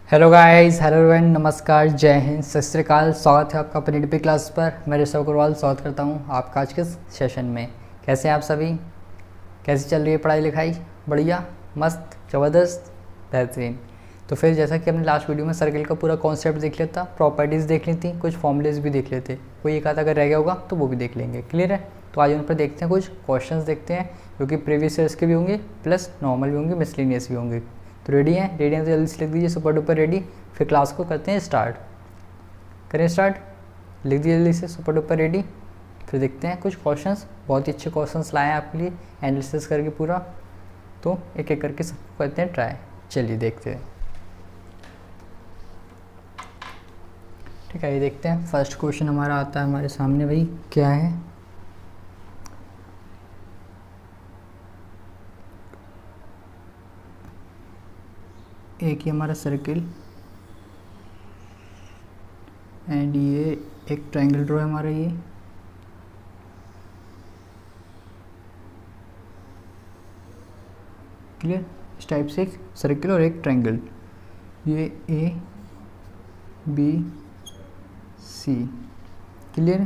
Hello guys, hello everyone, नमस्कार, जय हिंद, सत श्री अकाल। स्वागत है आपका अपनी डिपी क्लास पर। मैं ऋषभ अग्रवाल स्वागत करता हूं आपका आज के सेशन में। कैसे हैं आप सभी? कैसी चल रही है पढ़ाई लिखाई? बढ़िया, मस्त, ज़बरदस्त, बेहतरीन। तो फिर जैसा कि हमने लास्ट वीडियो में सर्किल का पूरा कॉन्सेप्ट देख लिया था, प्रॉपर्टीज़ देख ली थी, कुछ फॉर्मूलेज भी देख लेते, कोई एक आधा अगर रह गया होगा तो वो भी देख लेंगे। क्लियर है? तो आज उन पर देखते हैं, कुछ क्वेश्चंस देखते हैं जो कि प्रीवियस ईयर्स के भी होंगे, प्लस नॉर्मल भी होंगे, मिसलिनियस भी होंगे। तो रेडी हैं? रेडी हैं तो जल्दी से लिख दीजिए सुपर डुपर रेडी। फिर क्लास को करते हैं स्टार्ट। करें स्टार्ट, लिख दीजिए जल्दी से सुपर डुपर रेडी। फिर देखते हैं कुछ क्वेश्चंस, बहुत ही अच्छे क्वेश्चंस लाए हैं आपके लिए एनालिसिस करके पूरा। तो एक एक करके सबको करते हैं ट्राई। चलिए देखते हैं। ठीक है, ये देखते हैं। फर्स्ट क्वेश्चन हमारा आता है हमारे सामने, भाई क्या है? एक ही हमारा सर्किल एंड ये एक ट्रायंगल ड्रॉ है हमारा। ये क्लियर? इस टाइप से एक सर्किल और एक ट्रायंगल, ये A B C, clear?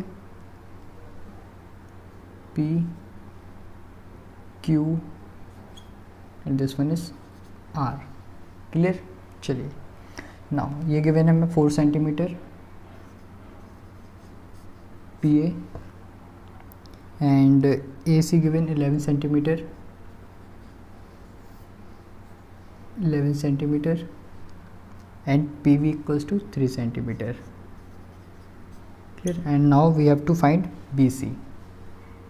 P Q and this one is R, clear? चलिए नाउ ये गिवन है हमें 4 centimetre P A and A C given 11 centimetre 11 centimetre and P V equals to 3 centimetre, clear? And now we have to find B C.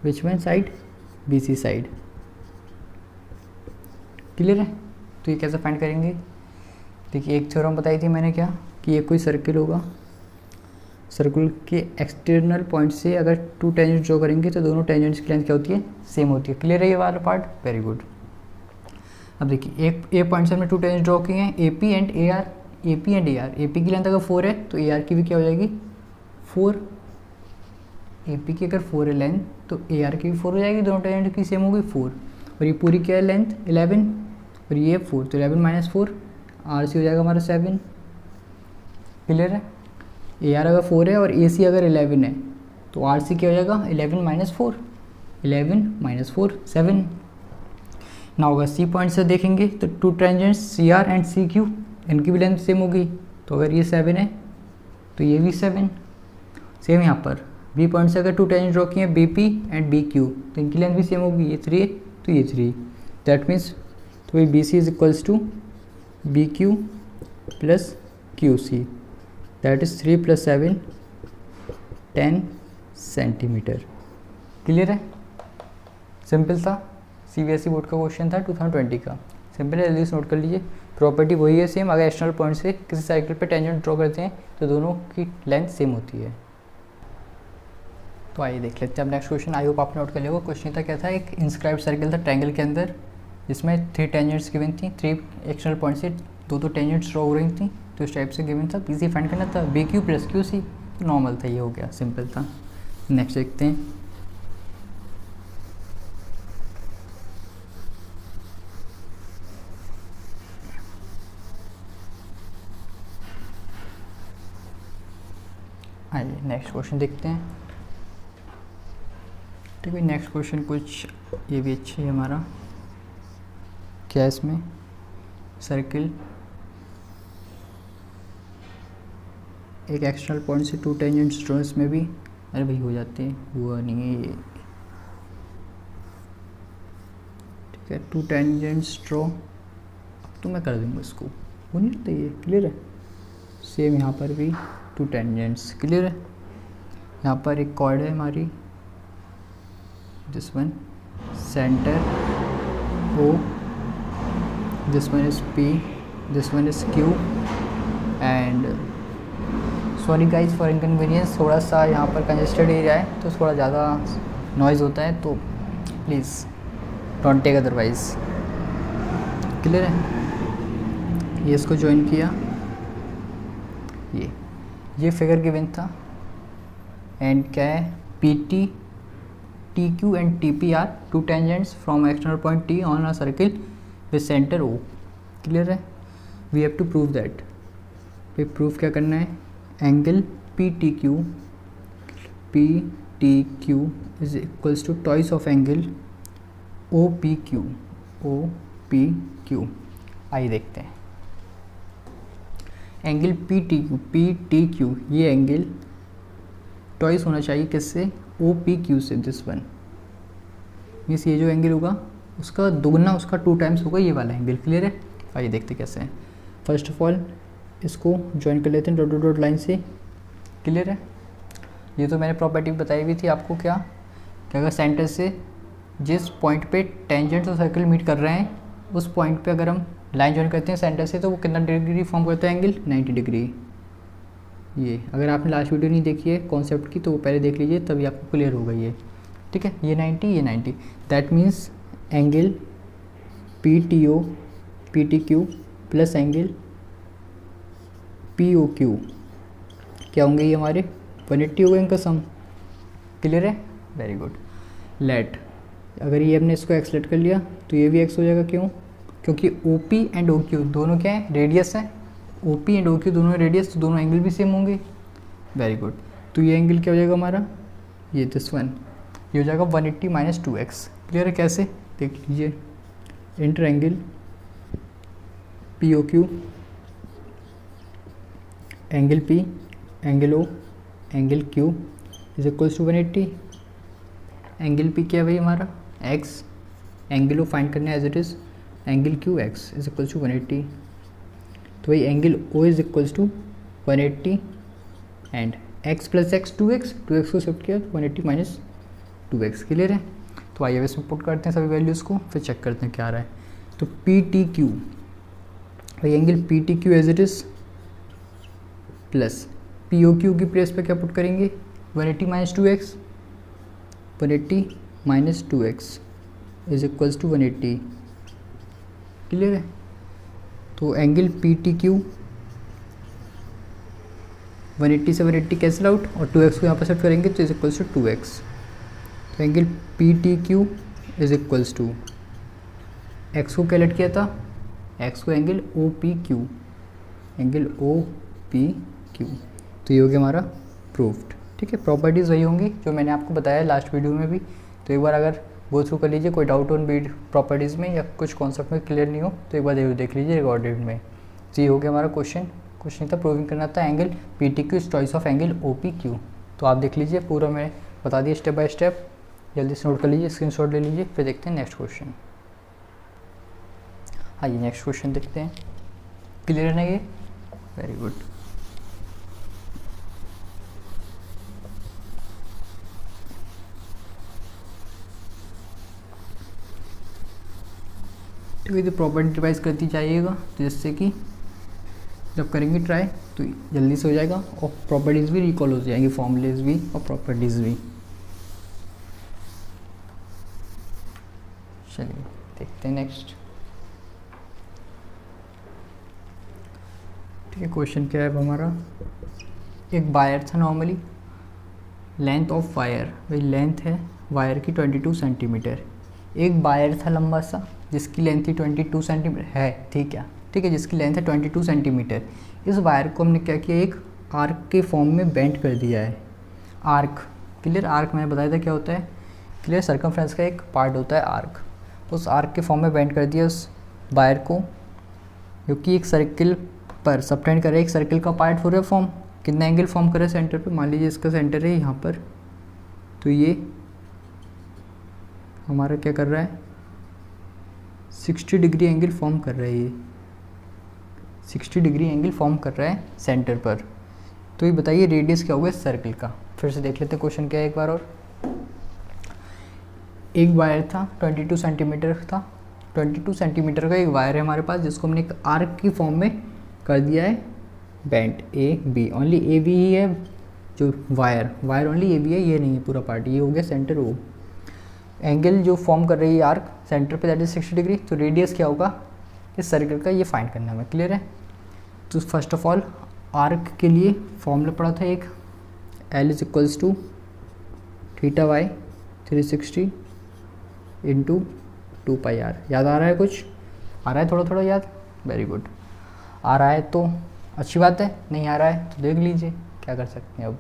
Which one side? B C side, clear है? तो ये कैसे find करेंगे? देखिए, एक theorem बताई थी मैंने क्या, कि ये कोई सर्किल होगा, सर्किल के एक्सटर्नल पॉइंट से अगर 2 टेंजेंट ड्रॉ करेंगे तो दोनों टेंजेंट्स की लेंथ क्या होती है? सेम होती है। क्लियर है ये वाला पार्ट? Very good. अब देखिए, एक ए पॉइंट से हमने 2 टेंजेंट ड्रॉ किए हैं, A P and A R. A P and A R, A P की लेंथ अगर 4 है तो ए आर की भी क्या हो जाएगी? 4। ए पी की अगर 4 है लेंथ तो ए आर की भी 4 हो जाएगी, दोनों टेंजेंट की सेम होगी 4। और ये पूरी क्या है लेंथ? 11 और ये 4, तो 11 माइनस 4 आर सी हो जाएगा हमारा 7, क्लियर है? ए आर अगर 4 है और ए सी अगर 11 है तो आर सी क्या हो जाएगा? 11 माइनस 4, 11 माइनस 4 7। ना होगा सी पॉइंट से देखेंगे तो 2 tangents C R and C Q, इनकी भी लेंथ सेम होगी, तो अगर ये 7 है तो ये भी 7। सेम यहाँ पर बी पॉइंट से अगर 2 टेंजेंट ड्रॉ किए हैं B P and B Q, तो इनकी लेंथ भी सेम होगी, ये 3 है तो ये 3। दैट मीन्स तो वही B C is equals to B Q plus Q C, that is 3 + 7 10 centimetre, clear है? सिंपल था, सीबीएसई बोर्ड का क्वेश्चन था 2020 का। सिंपल है, जल्दी से नोट कर लीजिए। प्रॉपर्टी वही है सेम, अगर एक्सटर्नल पॉइंट से किसी साइकिल पे टेंजेंट ड्रॉ करते हैं तो दोनों की लेंथ सेम होती है। तो आइए देख लेते हैं अब नेक्स्ट क्वेश्चन। आई होप आपने नोट कर लिया होगा। क्वेश्चन था क्या था? एक इंस्क्राइब्ड सर्किल था ट्रायंगल के अंदर, जिसमें 3 टेंजेंट्स गिवन थी, 3 एक्सटर्नल पॉइंट से 2 टेंजेंट्स ड्रॉ हो रही थी, तो इस टाइप से गिवन था। पी सी फाइंड करना था, B Q plus Q C, तो नॉर्मल था, ये हो गया, सिंपल था। नेक्स्ट देखते हैं। आइए नेक्स्ट क्वेश्चन देखते हैं। ठीक है, नेक्स्ट क्वेश्चन कुछ ये भी अच्छी है हमारा। क्या है इसमें? सर्किल, एक एक्सटर्नल पॉइंट से 2 टेंजेंट्स ड्रॉ, इसमें भी अरे भाई हो जाते हैं, हुआ नहीं है ये। ठीक है, 2 टेंजेंट्स ड्रॉ, अब तो मैं कर दूँगा इसको, वो नहीं रहता ये, क्लियर है? सेम यहाँ पर भी 2 टेंजेंट्स, क्लियर है? यहाँ पर एक कॉर्ड है हमारी, this one centre O, this one is P, this one is Q and sorry guys for inconvenience, थोड़ा सा यहाँ पर कंजेस्टेड एरिया है तो थोड़ा ज़्यादा नॉइज़ होता है, तो please don't take otherwise, clear है? ये इसको ज्वाइन किया, ये फिगर गिवन था एंड क्या है? P T TQ and TP are 2 tangents from external point T on a circle with center O. Clear है? We have to prove that. फिर प्रूफ क्या करना है, angle P T Q is equals to twice of angle O P Q. आइए देखते हैं, angle P T Q ये angle twice होना चाहिए किससे, ओ पी क्यू से, दिस वन मीन्स ये जो एंगल होगा उसका दुगना, उसका 2 टाइम्स होगा ये वाला एंगल। क्लियर है? आइए देखते कैसे हैं। फर्स्ट ऑफ ऑल इसको ज्वाइन कर लेते हैं डॉट डॉट लाइन से। क्लियर है? ये तो मैंने प्रॉपर्टी बताई हुई थी आपको, क्या अगर सेंटर से जिस पॉइंट पे टेंजेंट और सर्कल मीट कर रहे हैं उस पॉइंट पे अगर हम लाइन ज्वाइन करते हैं सेंटर से तो वो कितना डिग्री फॉर्म करता है एंगल, 90 डिग्री। ये अगर आपने लास्ट वीडियो नहीं देखी है कॉन्सेप्ट की तो वो पहले देख लीजिए, तभी आपको क्लियर होगा ये। ठीक है, ये 90 that means angle P T Q plus angle P O Q क्या होंगे, ये हमारे 180 हो गए इनका सम। क्लियर है? Very good. लेट अगर ये हमने इसको एक्स लेट कर लिया तो ये भी एक्स हो जाएगा, क्यों? क्योंकि O P and O Q दोनों क्या है, रेडियस है। O P and O Q दोनों रेडियस, तो दोनों एंगल भी सेम होंगे। Very good. तो ये एंगल क्या हो जाएगा हमारा, ये दिस वन, ये हो जाएगा 180 माइनस 2x। क्लियर है? कैसे देख लीजिए, inter angle P O Q, angle P, angle O, angle Q is equals to 180। Angle P क्या है भाई हमारा, x, एंगल ओ फाइंड करना है as it is, angle Q x is equals to 180। तो भाई angle O is equals to 180 and x plus x 2x को shift किया तो 180 माइनस 2x। क्लियर है? तो आइए इसमें पुट करते हैं सभी वैल्यूज़ को, फिर चेक करते हैं क्या आ रहा है। तो पी टी क्यू, भाई angle P T Q as it is plus P O Q की प्लेस पे क्या पुट करेंगे, 180 minus 2x, 180 minus 2x is equals to 180। Clear है? तो एंगल पी टी क्यू 180 से 180 कैंसिल आउट और 2x को यहाँ पर सेट करेंगे तो इज इक्वल्स टू 2x। तो angle P T Q is equals to, x को क्या लेट किया था, एक्स को angle O P Q, angle O P Q. तो ये हो गया हमारा प्रूफ्ड। ठीक है, प्रॉपर्टीज़ वही होंगी जो मैंने आपको बताया लास्ट वीडियो में भी। तो एक बार अगर गो थ्रू कर लीजिए, कोई डाउट ऑन बीड प्रॉपर्टीज़ में या कुछ कॉन्सेप्ट में क्लियर नहीं हो तो एक बार जरूर देख लीजिए रिकॉर्डेड में। तो ये हो गया हमारा क्वेश्चन था, प्रूविंग करना था angle P T Q choice of angle O P Q. तो आप देख लीजिए, पूरा मैं बता दिया स्टेप बाय स्टेप, जल्दी से नोट कर लीजिए, स्क्रीनशॉट ले लीजिए, फिर देखते हैं नेक्स्ट क्वेश्चन। हाँ, ये नेक्स्ट क्वेश्चन देखते हैं। क्लियर है ना ये? Very good. तो ये प्रॉपर्टी डिवाइस करती जाइएगा, तो जिससे कि जब करेंगे ट्राई तो जल्दी से हो जाएगा और प्रॉपर्टीज़ भी रिकॉल हो जाएंगी, फॉर्मूलेज भी और प्रॉपर्टीज़ भी। चलिए देखते हैं नेक्स्ट। ठीक है, क्वेश्चन क्या है हमारा, एक वायर था नॉर्मली, लेंथ ऑफ वायर, भाई लेंथ है वायर की 22 सेंटीमीटर। एक वायर था लंबा सा जिसकी लेंथ थी 22 सेंटीमीटर है, ठीक है, जिसकी लेंथ है 22 सेंटीमीटर। इस वायर को हमने क्या किया, एक आर्क के फॉर्म में बेंड कर दिया है। Arc, clear? आर्क मैंने बताया था क्या होता है, क्लियर? सर्कमफ्रेंस का एक पार्ट होता है आर्क। उस आर्क के फॉर्म में बेंड कर दिया उस वायर को, जो कि एक सर्किल पर सबटेंड करे, एक सर्किल का पार्ट हो रहा है फॉर्म। कितना एंगल फॉर्म करे सेंटर पे, मान लीजिए इसका सेंटर है यहाँ पर, तो ये हमारा क्या कर रहा है, 60 डिग्री एंगल फॉर्म कर रहा है। ये 60 डिग्री एंगल फॉर्म कर रहा है सेंटर पर। तो ये बताइए रेडियस क्या होगा इस सर्किल का। फिर से देख लेते हैं क्वेश्चन क्या है एक बार और। एक वायर था 22 सेंटीमीटर था, 22 सेंटीमीटर का एक वायर है हमारे पास, जिसको हमने एक आर्क की फॉर्म में कर दिया है bent, A B, only A B ही है जो वायर ओनली ए बी है, ये नहीं है पूरा पार्ट। ये हो गया सेंटर ओ। एंगल जो फॉर्म कर रही है आर्क सेंटर पे दैट इज 60 डिग्री। तो रेडियस क्या होगा इस सर्कल का, ये फाइंड करना है। क्लियर है? तो फर्स्ट ऑफ ऑल आर्क के लिए फॉर्मूला पड़ा था एक, L is equals to theta by 360 into 2 pi R. याद आ रहा है कुछ? आ रहा है थोड़ा थोड़ा याद? Very good. आ रहा है तो अच्छी बात है, नहीं आ रहा है तो देख लीजिए क्या कर सकते हैं अब,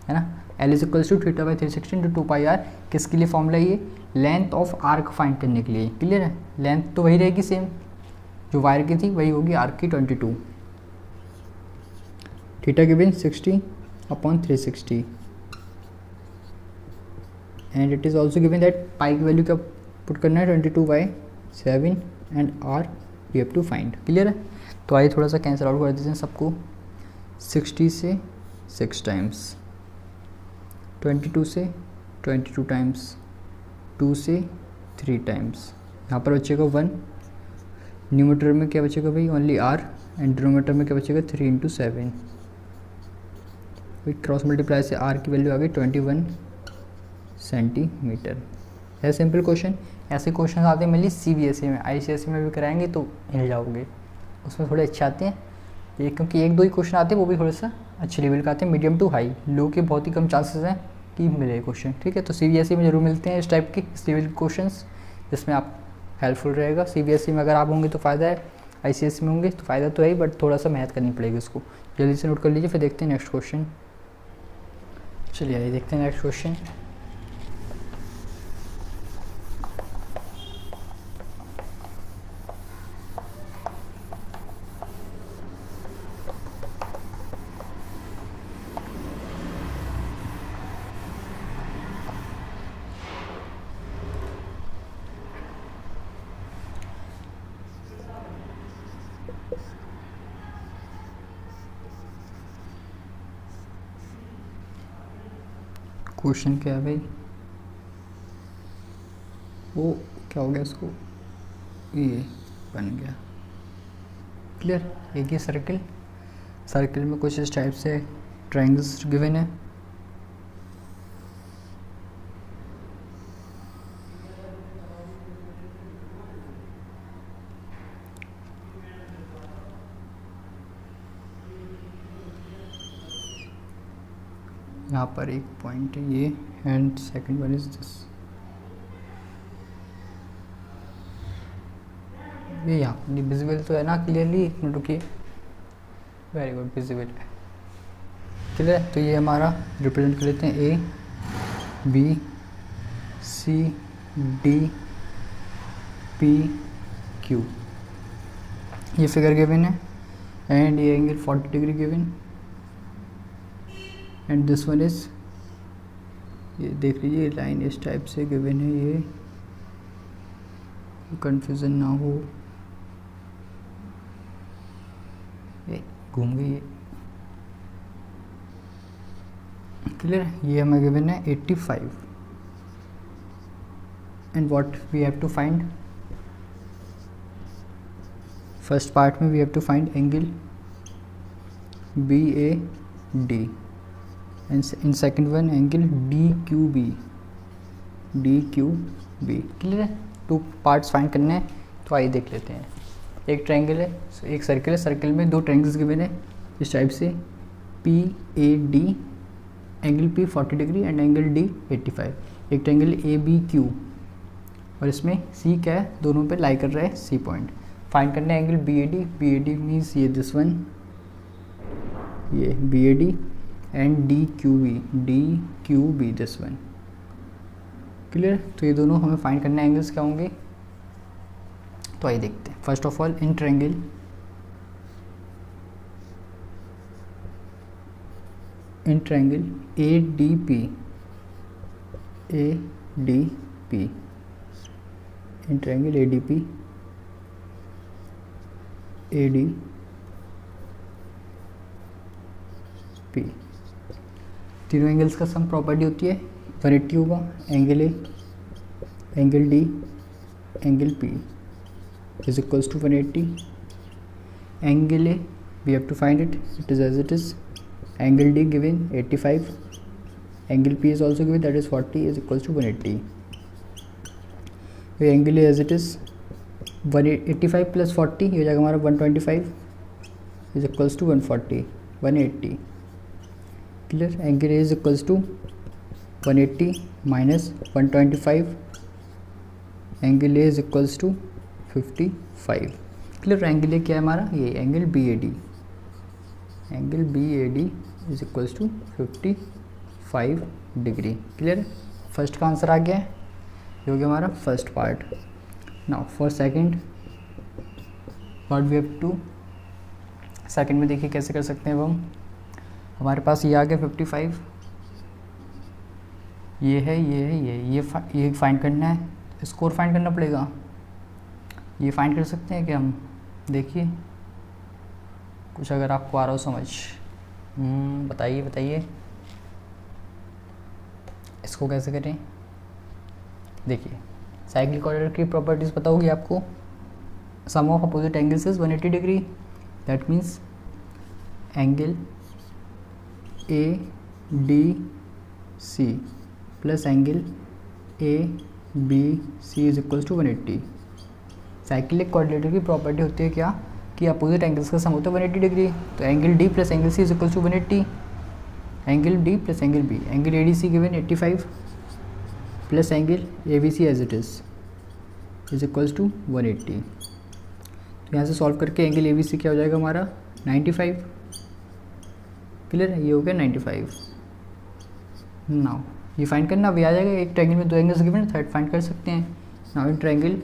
है ना। L is equals to theta by 360 into 2πr, किसके लिए फॉर्मूला ये, लेंथ ऑफ आर्क फाइंड करने के लिए, क्लियर है। लेंथ तो वही रहेगी सेम, जो वायर की थी वही होगी आर्क की 22, theta given 60/360 and it is also given that pi की वैल्यू क्या पुट करना है 22/7 and R we have to find, clear है। तो आइए थोड़ा सा कैंसिल आउट कर देते हैं सबको, 60 से 6 टाइम्स, 22 से 22 टाइम्स, 2 से 3 टाइम्स, यहाँ पर बचेगा 1, न्यूमरेटर में क्या बचेगा भाई ओनली r एंड डिनोमिनेटर में क्या बचेगा 3 इंटू 7, क्रॉस मल्टीप्लाई से r की वैल्यू आ गई 21 सेंटीमीटर। है सिंपल क्वेश्चन। ऐसे क्वेश्चन आते हैं मेनली CBSE में, ICSE में भी कराएंगे तो हिल जाओगे, उसमें थोड़े अच्छे आते हैं ये, क्योंकि एक दो ही क्वेश्चन आते हैं वो भी थोड़ा सा अच्छे लेवल का आते हैं, मीडियम टू हाई, लो के बहुत ही कम चांसेस हैं कि मिले क्वेश्चन, ठीक है। तो CBSE में जरूर मिलते हैं इस टाइप के इस लेवल के क्वेश्चन, जिसमें आप हेल्पफुल रहेगा। CBSE में अगर आप होंगे तो फ़ायदा है, ICSE में होंगे तो फ़ायदा तो है ही, बट थोड़ा सा मेहनत करनी पड़ेगी उसको। जल्दी से नोट कर लीजिए, फिर देखते हैं नेक्स्ट क्वेश्चन। चलिए आइए देखते हैं नेक्स्ट क्वेश्चन। क्वेश्चन क्या है भाई, वो क्या हो गया इसको, ये बन गया, क्लियर। एक ही सर्किल, सर्किल में कुछ इस टाइप से ट्रायंगल्स गिवन है, यहाँ पर एक पॉइंट है ये and second one is this, ये यहाँ विजिबल तो है ना क्लियरली, रुकिए, वेरी गुड विजिबल है, क्लियर। तो ये हमारा रिप्रेजेंट कर लेते हैं A B C D P Q, ये फिगर गिवन है एंड ये angle 40 degree given and this one is, ये देख लीजिए लाइन इस टाइप से गिवन है, ये कंफ्यूजन ना हो, ये घूम गई ये, क्लियर। ये हमें गिवन है 85 and what we have to find, first part में we have to find angle BAD and in second one angle DQB, clear है। टू पार्ट्स फाइंड करने हैं, तो आइए देख लेते हैं। एक ट्रायंगल है, एक सर्किल है, सर्किल में दो ट्रायंगल्स गिवन है इस टाइप से, PAD, angle P 40 degree and angle D 85, एक ट्रायंगल ABQ और इसमें C क्या है, दोनों पे लाई कर रहा है C पॉइंट। फाइंड करना है एंगल BAD मीन्स ये दिस वन, ये BAD and DQB this one, clear. तो ये दोनों हमें फाइंड करने एंगल्स क्या होंगे, तो आइए देखते हैं। First of all in triangle ADP in triangle ADP तीनों एंगल्स का सम प्रॉपर्टी होती है 180 होगा, angle A, angle D, angle P is equals to 180, angle A we have to find it is as it is, angle D given 85, angle P is also given that is 40 is equals to 180, ये angle A as it is 185 plus 40 ये हो जाएगा हमारा 125 is equals to 140 180, clear. Angle A is equals to 180 minus 125, angle A is equals to 55, clear. Angle A क्या है हमारा, ये angle BAD angle B A D is equals to 55 degree. Clear? First का answer आ गया है, ये हो गया हमारा first part. Now for second, what we have to, second में देखिए कैसे कर सकते हैं अब हम। हमारे पास ये आ गया 55, ये है, ये है, ये फाइंड करना है, स्कोर फाइंड करना पड़ेगा। ये फाइंड कर सकते हैं कि हम, देखिए कुछ अगर आपको आ रहा हो समझ, बताइए बताइए इसको कैसे करें। देखिए साइक्लिक कोऑर्डिनेटर की प्रॉपर्टीज़ पता होगी आपको। Sum of opposite angles is 180 degree, that means angle A D C plus angle A B C is equals to 180। Cyclic coordinator की प्रॉपर्टी होती है क्या, कि अपोजिट एंगल्स का सम होता है 180 डिग्री। तो angle D plus angle C is equals to 180, angle D plus angle B, angle A D C given 85 plus angle A B C as it is equals to 180। तो यहाँ से solve करके angle A B सी क्या हो जाएगा हमारा 95। Clear है? ये हो गया 95। नाउ ये फाइंड करना, अभी आ जाएगा। एक ट्रायंगल में दो एंगल्स गिवन है, थर्ड फाइंड कर सकते हैं। Now in triangle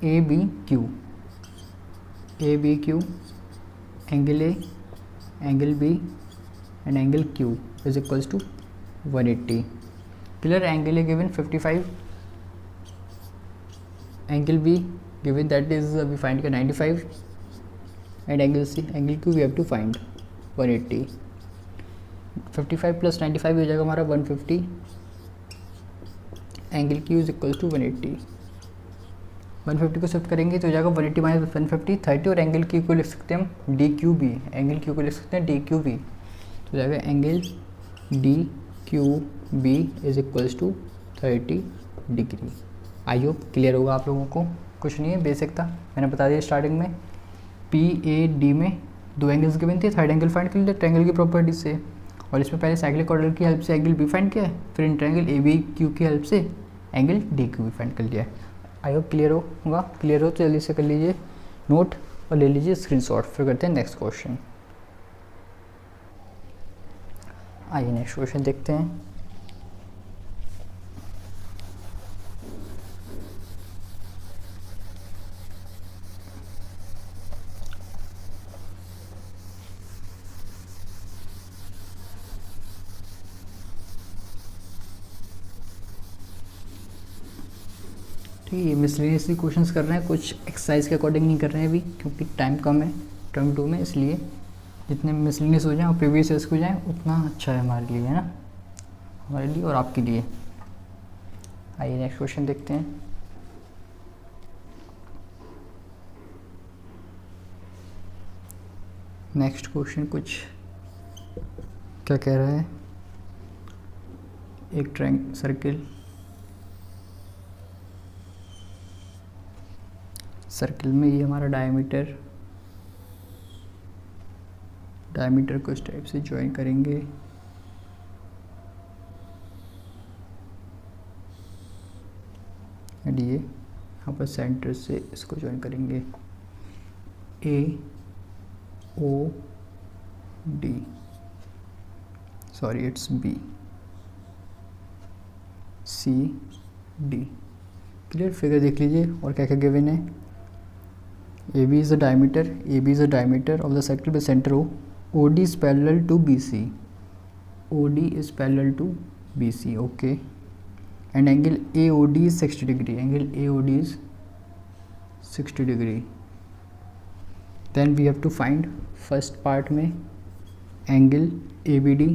A B Q, A B Q, angle A, angle B and angle Q is equals to 180। Clear? Angle A given 55, angle B given that is अभी find का 95 and angle C, angle Q we have to find 180। 55 plus 95 हो जाएगा हमारा 150, angle Q is equals to 180। 150 को shift करेंगे तो हो जाएगा 180 माइनस 150 30, और एंगल क्यू को लिख सकते हैं हम D Q B, angle Q को लिख सकते हैं डी क्यू बी। तो हो जाएगा angle D Q B is equals to 30 degree. I hope clear होगा आप लोगों को। कुछ नहीं है, बेसिक था, मैंने बता दिया स्टार्टिंग में। पी ए डी में दो एंगल्स गिवन थे, थर्ड एंगल फाइंड कर लिया ट्रायंगल की प्रॉपर्टी से, और इसमें पहले साइक्लिक कोऑर्डिनेटर की हेल्प से एंगल बी फाइंड किया है, फिर in triangle A B Q की हेल्प से एंगल डी क्यू भी फाइंड कर लिया है। आई होप क्लियर होगा। क्लियर हो तो जल्दी से कर लीजिए नोट और ले लीजिए स्क्रीनशॉट। फिर करते हैं नेक्स्ट क्वेश्चन। आइए नेक्स्ट क्वेश्चन देखते हैं। ठीक है, मिसलेनियसली क्वेश्चंस कर रहे हैं, कुछ एक्सरसाइज के अकॉर्डिंग नहीं कर रहे हैं अभी, क्योंकि टाइम कम है टर्म 2 में, इसलिए जितने मिसलेनियस हो जाएं और प्रीवियस ईयर्स हो जाएं उतना अच्छा है हमारे लिए, है ना, हमारे लिए और आपके लिए। आइए नेक्स्ट क्वेश्चन देखते हैं। नेक्स्ट क्वेश्चन कुछ क्या कह रहा है, एक सर्किल में ये हमारा डायमीटर को इस टाइप से ज्वाइन करेंगे, एंड ये यहाँ पर सेंटर से इसको ज्वाइन करेंगे, A O D, sorry it's B C D. Clear? Figure देख लीजिए और क्या क्या गिवन है। A B is the diameter, A B is the diameter of the circle with centre O, O D is parallel to B C, O D is parallel to B C, okay, and angle A O D is 60 degree, angle A O D is 60 degree. Then we have to find first part में angle A B D,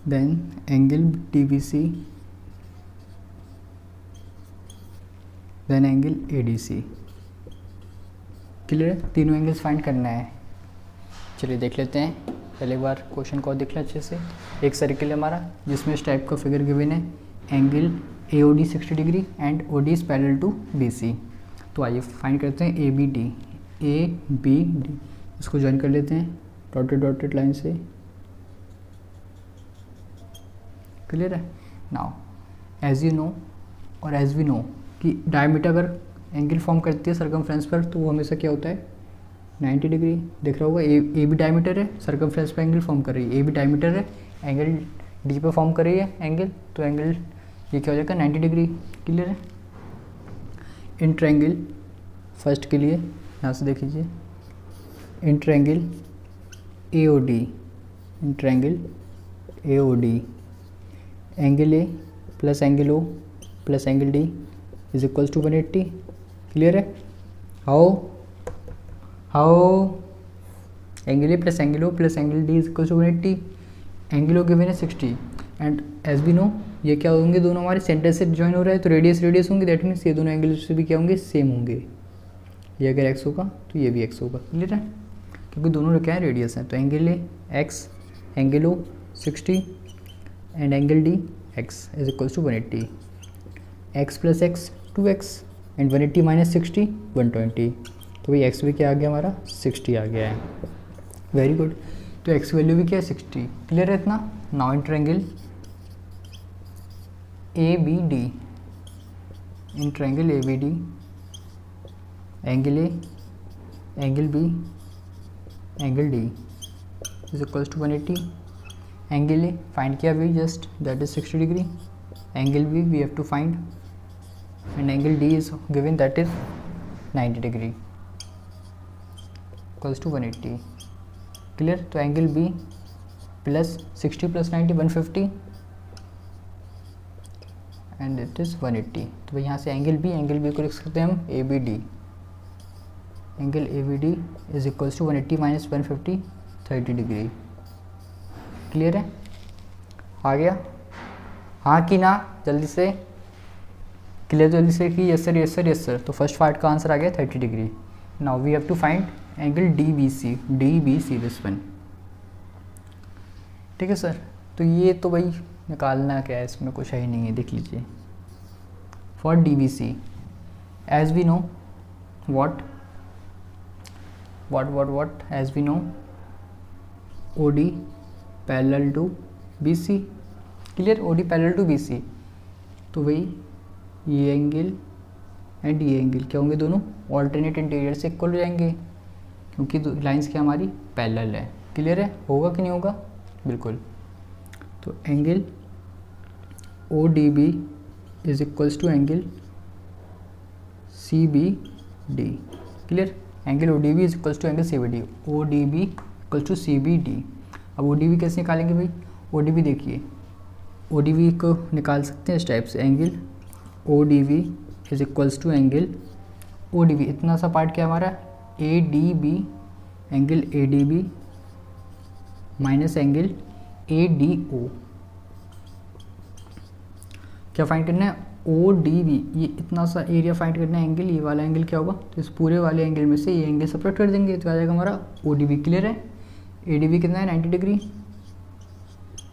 then angle DBC, then angle ADC। Clear? तीनों angles find करना है। चलिए देख लेते हैं, पहले एक बार क्वेश्चन को देख लें अच्छे से। एक सर्किल है हमारा जिसमें इस टाइप का फिगर गिवन है, angle AOD 60 degree and OD is parallel to BC। तो आइए फाइंड करते हैं ABD, ABD इसको ज्वाइन कर लेते हैं डॉटेड लाइन से। क्लियर है? नाउ एज यू नो और एज वी नो कि डायमीटर अगर एंगल फॉर्म करती है सर्कमफ्रेंस पर, तो वो हमेशा क्या होता है 90 डिग्री। दिख रहा होगा ए बी डायमीटर है, सर्कमफ्रेंस पर एंगल फॉर्म कर रही है, ए बी डायमीटर है, एंगल डी पर फॉर्म कर रही है एंगल, तो एंगल ये क्या हो जाएगा 90 डिग्री। क्लियर है। इन ट्रायंगल फर्स्ट के लिए यहाँ से देख लीजिए, in triangle A O D, in triangle A O D angle A plus angle O plus angle D is equals to 180। Clear है। How angle A plus angle O plus angle D is equals to 180। Angle O given है 60 and as we no ये क्या होंगे, दोनों हमारे centre से join हो रहा है तो रेडियस होंगे, दैट मीन्स ये दोनों एंगल से भी क्या होंगे सेम होंगे। ये अगर x होगा तो ये भी x होगा। क्लियर है, क्योंकि दोनों क्या है रेडियस हैं। तो angle A x, angle O 60 and angle D x is equals to 180। x plus x 2x and 180 minus 60 120। तो भाई x भी क्या आ गया हमारा 60 आ गया है। Very good. तो x वैल्यू भी क्या है 60। क्लियर है इतना। Now in triangle A B D, in triangle A B D angle A, angle B, angle D is equals to 180। Angle A find किया भी just, that is 60 degree. Angle B we have to find and angle D is given, that is 90 degree equals to 180। Clear. तो angle B plus 60 plus 90 150 and it is 180। तो भाई यहाँ से angle B को लिख सकते हैं हम A B D, angle A B D is equals to 180 minus 150 30 degree. Clear है, आ गया। हाँ कि ना, जल्दी से क्लियर, जल्दी से कि yes sir yes sir yes sir. तो फर्स्ट पार्ट का आंसर आ गया 30 degree. Now we have to find angle D B C this one. ठीक है सर। तो ये तो भाई निकालना क्या है, इसमें कुछ है ही नहीं है, देख लीजिए। For D B C as we know what as we know OD parallel to BC। Clear. OD parallel to BC, तो वही ये एंगल एंड ये एंगल क्या होंगे, दोनों ऑल्टरनेट इंटीरियर से इक्वल हो जाएंगे, क्योंकि लाइंस क्या हमारी पैरेलल है। क्लियर है, होगा कि नहीं होगा, बिल्कुल। तो angle ODB is equals to angle CBD। Clear. Angle ODB is equals to angle CBD, ODB equals to CBD। अब ODB कैसे निकालेंगे भाई, ODB देखिए, ODB को निकाल सकते हैं इस टाइप से, angle ODB is equals to angle ODB, इतना सा पार्ट क्या हमारा ADB, angle ADB minus angle ADO। क्या फाइंड करना है, ODB, ये इतना सा एरिया फाइंड करना है एंगल, ये वाला एंगल क्या होगा, तो इस पूरे वाले एंगल में से ये एंगल सेपरेट कर देंगे, तो आ जाएगा हमारा ODB। क्लियर है। ADB कितना है 90 डिग्री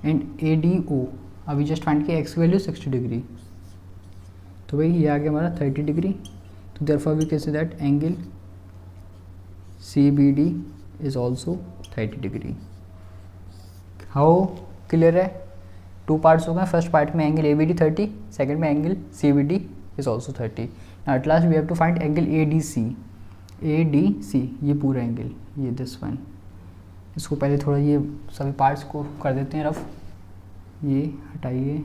एंड ADO अभी जस्ट फाइंड किया, एक्स वैल्यू 60 डिग्री, तो भाई ये आ गया हमारा 30 डिग्री। तो therefore we can say that angle CBD is also 30 degree. How clear है, टू पार्ट्स हो गए। फर्स्ट पार्ट में एंगल ABD 30, सेकंड में angle CBD is also 30। Now at last we have to find angle ADC, ये पूरा angle, ये this one. इसको पहले थोड़ा ये सभी पार्ट्स को कर देते हैं रफ, ये हटाइए,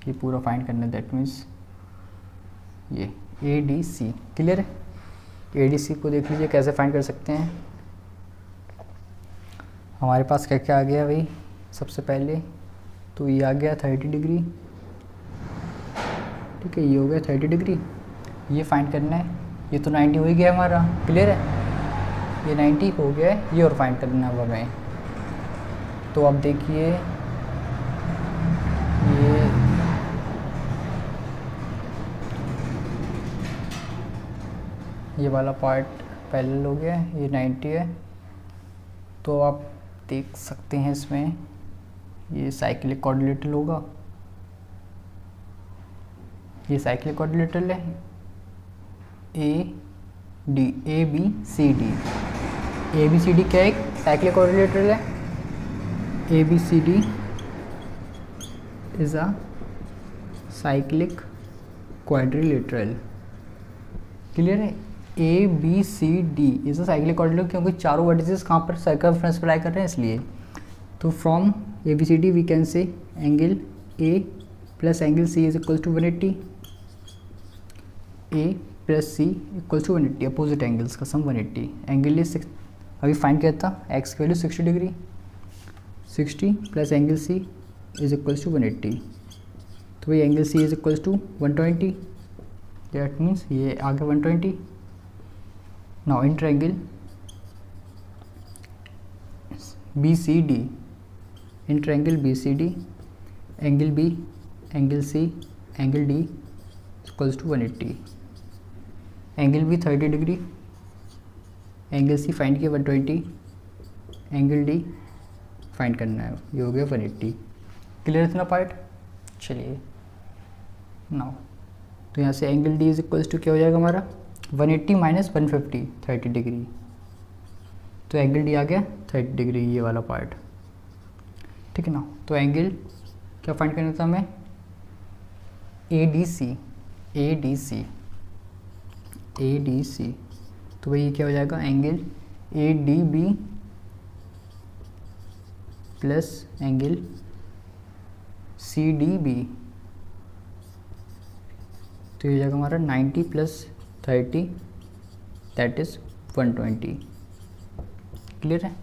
ये पूरा फाइंड करना है, दैट मीन्स ये ADC। क्लियर है। ADC को देख लीजिए कैसे फाइंड कर सकते हैं। हमारे पास क्या क्या आ गया भाई, सबसे पहले तो ये आ गया 30 डिग्री, ठीक है, ये हो गया 30 डिग्री, ये फाइंड करना है, ये तो 90 हो ही गया हमारा। क्लियर है, ये 90 हो गया है, ये और फाइंड करना है हमें। तो अब देखिए ये वाला पार्ट पैरेलल हो गया, ये 90 है, तो आप देख सकते हैं इसमें ये साइक्लिक क्वाड्रिलेटरल होगा, ये साइक्लिक क्वाड्रिलेटरल है, ABCD क्या है, साइक्लिक क्वाड्रिलेटरल है। ABCD is a cyclic quadrilateral. Clear है? A B C D is a cyclic quadrilateral, क्योंकि चारों वर्टिसेस कहाँ पर सर्कमफ्रेंस पर लाई कर रहे हैं इसलिए। तो from A B C D we can say angle A plus angle C is equal to 180, A plus C equal to 180, opposite angles का सम 180। एंगल इज अभी फाइंड किया था, एक्स की value 60 degree, 60 plus angle C is equal to 180, तो वही angle C is equal to 120, that means ये आ गया 120। Now in triangle B C D, in triangle B C D angle B, angle C, angle D equals to 180, angle B 30 degree, angle C find किया 120, angle D find करना है, ये हो गया 180। Clear इतना पार्ट? चलिए नाउ तो यहाँ से angle D is equals to क्या हो जाएगा हमारा 180 माइनस 150, 30 डिग्री, तो एंगल डी आ गया 30 डिग्री, ये वाला पार्ट। ठीक है ना? तो एंगल क्या फाइंड करना था हमें, A D C, A D C, A D C, तो वही क्या हो जाएगा angle A D B plus angle C D B, तो ये हो जाएगा हमारा 90 प्लस 30 दैट इज 120। क्लियर है?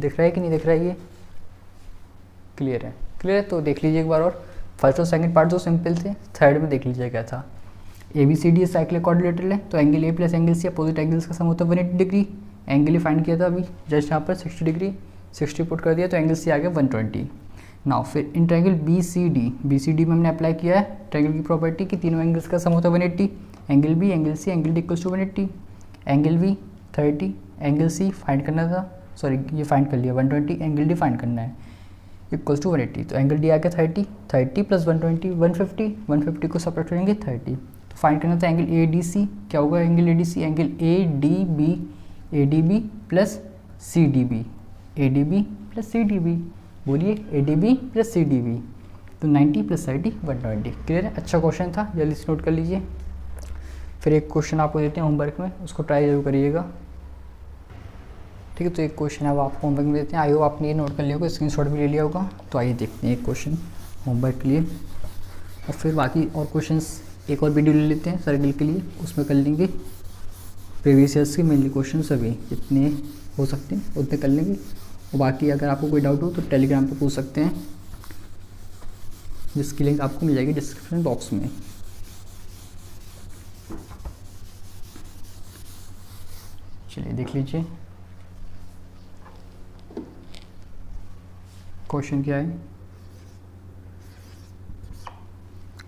दिख रहा है कि नहीं दिख रहा है? ये क्लियर है? क्लियर है तो देख लीजिए एक बार और। फर्स्ट और सेकंड पार्ट जो सिंपल थे, थर्ड में देख लीजिए क्या था। A B C D cyclic quadrilateral है, तो angle A plus angle C opposite angles का सम होता है 180 डिग्री। एंगल ए फाइंड किया था अभी जस्ट यहाँ पर 60 डिग्री, 60 पुट कर दिया तो एंगल सी आ गया 120। नाउ फिर in triangle B C D में हमने अप्लाई किया है ट्रायंगल की प्रॉपर्टी कि तीनों एंगल्स का सम होता है 180, angle B, angle C, angle D equals to 180, angle B 30, angle C find करना था, सॉरी ये फाइंड कर लिया 120, एंगल डी फाइंड करना है इक्वल्स टू 180, तो एंगल डी आ गया 30, 30 प्लस 120 150, 150 को सब्ट्रैक्ट करेंगे 30, तो फाइंड करना था एंगल ए डी सी, क्या होगा angle A D C, angle A D B plus C D B, A D B plus C D B, बोलिए A D B plus C D B, तो 90 plus 30 120। Clear है? अच्छा question था, जल्दी से note कर लीजिए। फिर एक क्वेश्चन आपको देते हैं होमवर्क में, उसको ट्राई जरूर करिएगा। ठीक है, तो एक क्वेश्चन है वो आपको होमवर्क में देते हैं, आई होप आपने ये नोट कर लिया होगा, स्क्रीनशॉट भी ले लिया होगा। तो आइए देखते हैं एक क्वेश्चन होमवर्क के लिए, और फिर बाकी और क्वेश्चंस एक और वीडियो ले लेते हैं सर्कल के लिए, उसमें कर लेंगे प्रीवियस ईयर्स के मेनली क्वेश्चन सभी जितने हो सकते हैं उतने कर लेंगे। और बाकी अगर आपको कोई डाउट हो तो टेलीग्राम पे पूछ सकते हैं, जिसकी लिंक आपको मिल जाएगी डिस्क्रिप्शन बॉक्स में। चलिए देख लीजिए क्वेश्चन क्या है।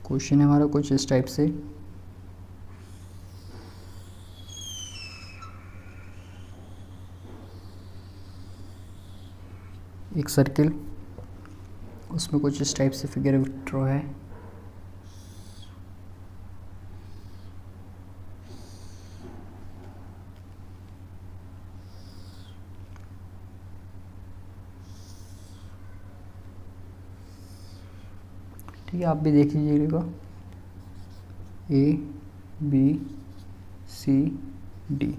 क्वेश्चन है हमारा कुछ इस टाइप से, एक सर्किल, उसमें कुछ इस टाइप से फिगर ड्रॉ है। ठीक है, आप भी देख लीजिएगा A B C D.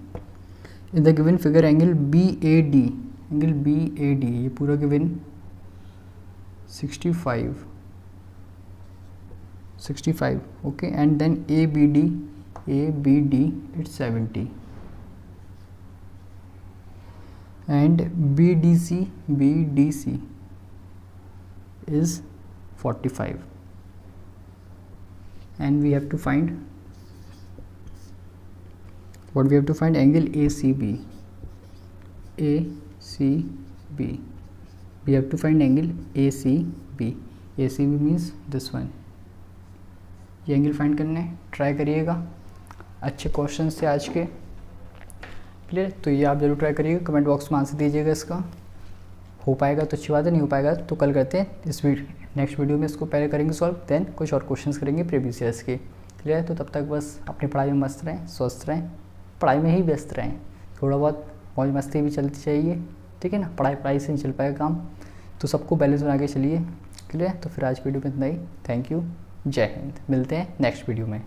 In the given figure angle B A D, angle B A D ये पूरा given 65 okay, and then A B D it's 70 and B D C is 45 and we have to find what we have to find angle ACB. We have to find angle ACB. ACB means this one. ये angle find करने try करिएगा, अच्छे question थे आज के। Clear? तो ये आप जरूर ट्राई करिएगा, कमेंट बॉक्स में आंसर दीजिएगा इसका। हो पाएगा तो अच्छी बात है, नहीं हो पाएगा तो कल करते हैं इस नेक्स्ट वीडियो में, इसको पहले करेंगे सॉल्व, देन कुछ और क्वेश्चंस करेंगे प्रीवियस ईयर्स के। क्लियर है? तो तब तक बस अपनी पढ़ाई में मस्त रहें, स्वस्थ रहें, पढ़ाई में ही व्यस्त रहें, थोड़ा बहुत मौज मस्ती भी चलती चाहिए। ठीक है ना? पढ़ाई से नहीं चल पाएगा काम, तो सबको बैलेंस बना के चलिए। क्लियर है? तो फिर आज वीडियो में इतना ही। Thank you. जय हिंद। मिलते हैं नेक्स्ट वीडियो में।